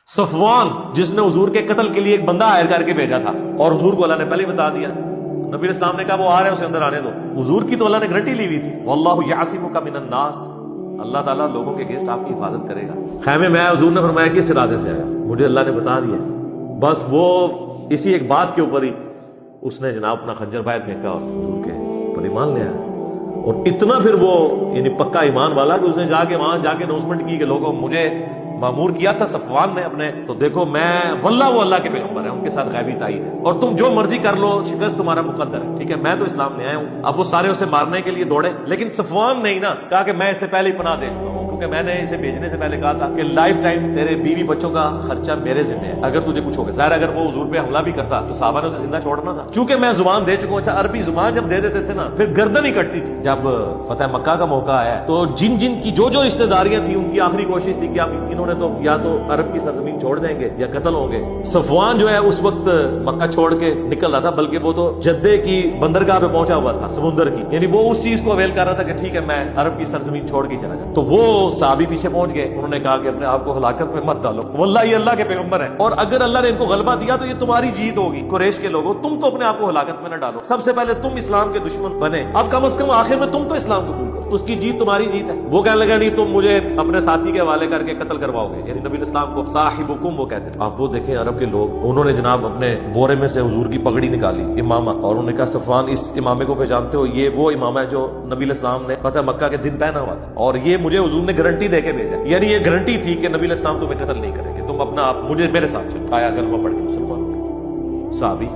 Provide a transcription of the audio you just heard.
صفوان جس نے حضور کے قتل کے لیے ایک بندہ ہائر کر کے بھیجا تھا، اور حضور کو اللہ نے پہلے ہی بتا دیا، نبی اسلام نے کہا وہ آ رہے ہیں، اسے اندر آنے دو۔ حضور کی تو اللہ نے گارنٹی لی ہوئی تھی، واللہ یعصمک من الناس، اللہ تعالیٰ لوگوں کے اگینسٹ آپ کی حفاظت کرے گا۔ خیمے میں حضور نے فرمایا کہ اس ارادے سے آیا، مجھے اللہ نے بتا دیا، بس وہ اسی ایک بات کے اوپر ہی اس نے جناب اپنا خنجر باہر پھینکا اور حضور کے اوپر ایمان لے آیا، اور اتنا پھر وہ یعنی پکا ایمان والا کہ اس نے جا کے وہاں جا کے اناؤنسمنٹ کی کہ لوگوں مجھے مامور کیا تھا صفوان نے اپنے، تو دیکھو میں واللہ وہ اللہ کے پیغمبر ہیں، ان کے ساتھ غیبی تائید ہے، اور تم جو مرضی کر لو، شکست تمہارا مقدر ہے، ٹھیک ہے، میں تو اسلام میں آیا ہوں۔ اب وہ سارے اسے مارنے کے لیے دوڑے، لیکن صفوان نہیں نا کہا کہ میں اسے پہلے ہی پناہ دے چکا ہوں، کیونکہ میں نے اسے بھیجنے سے پہلے کہا تھا کہ لائف ٹائم تیرے بیوی بچوں کا خرچہ میرے ذمہ ہے اگر تجھے کچھ ہو گیا۔ ظاہر اگر وہ حضور پہ حملہ بھی کرتا تو صحابہ نے اسے زندہ چھوڑنا تھا، چونکہ میں زبان دے چکا ہوں۔ اچھا، عربی زبان جب دے دیتے تھے نا پھر گردن ہی کٹتی تھی۔ جب فتح مکہ کا موقع آیا تو جن جن کی جو رشتہ داریاں تھیں ان کی آخری کوشش تھی کہ اب انہوں نے تو یا تو عرب کی سرزمین چھوڑ دیں گے یا قتل ہوں گے۔ صفوان جو ہے اس وقت مکہ چھوڑ کے نکل رہا تھا، بلکہ وہ تو جدے کی بندرگاہ پہ پہنچا ہوا تھا سمندر کی، یعنی وہ اس چیز کو اویل کر رہا تھا کہ ٹھیک ہے میں عرب کی سرزمین چھوڑ کے چلا جاؤں۔ تو وہ صحابی پیچھے پہنچ گئے، انہوں نے کہا کہ اپنے آپ کو ہلاکت میں مت ڈالو، واللہ یہ اللہ کے پیغمبر ہیں، اور اگر اللہ نے ان کو غلبہ دیا تو یہ تمہاری جیت ہوگی۔ قریش کے لوگوں، تم تو اپنے آپ کو ہلاکت میں نہ ڈالو، سب سے پہلے تم اسلام کے دشمن بنے، اب کم از کم آخر میں تم تو اسلام قبول کرو، اس کی جیت تمہاری جیت ہے۔ وہ کہنے لگا نہیں تم مجھے اپنے ساتھی کے حوالے کر کے قتل کرواؤ گے، یعنی نبی اسلام کو صاحبکم وہ کہتے تھے۔ آپ وہ دیکھیں عرب کے لوگ، انہوں نے جناب اپنے بورے میں سے حضور کی پگڑی نکالی امامہ، اور انہوں نے کہا صفوان اس امامے کو پہچانتے ہو، یہ وہ امامہ ہے جو نبی اسلام نے فتح مکہ کے دن پہنا ہوا تھا، اور یہ مجھے حضور نے گارنٹی دے کے بھیجا، یعنی یہ گارنٹی تھی کہ نبی اسلام تمہیں قتل نہیں کریں گے، تم اپنا آپ مجھے میرے ساتھ چلو۔ آیا کلمہ پڑھ کے مسلمان ہو گئے صحابی۔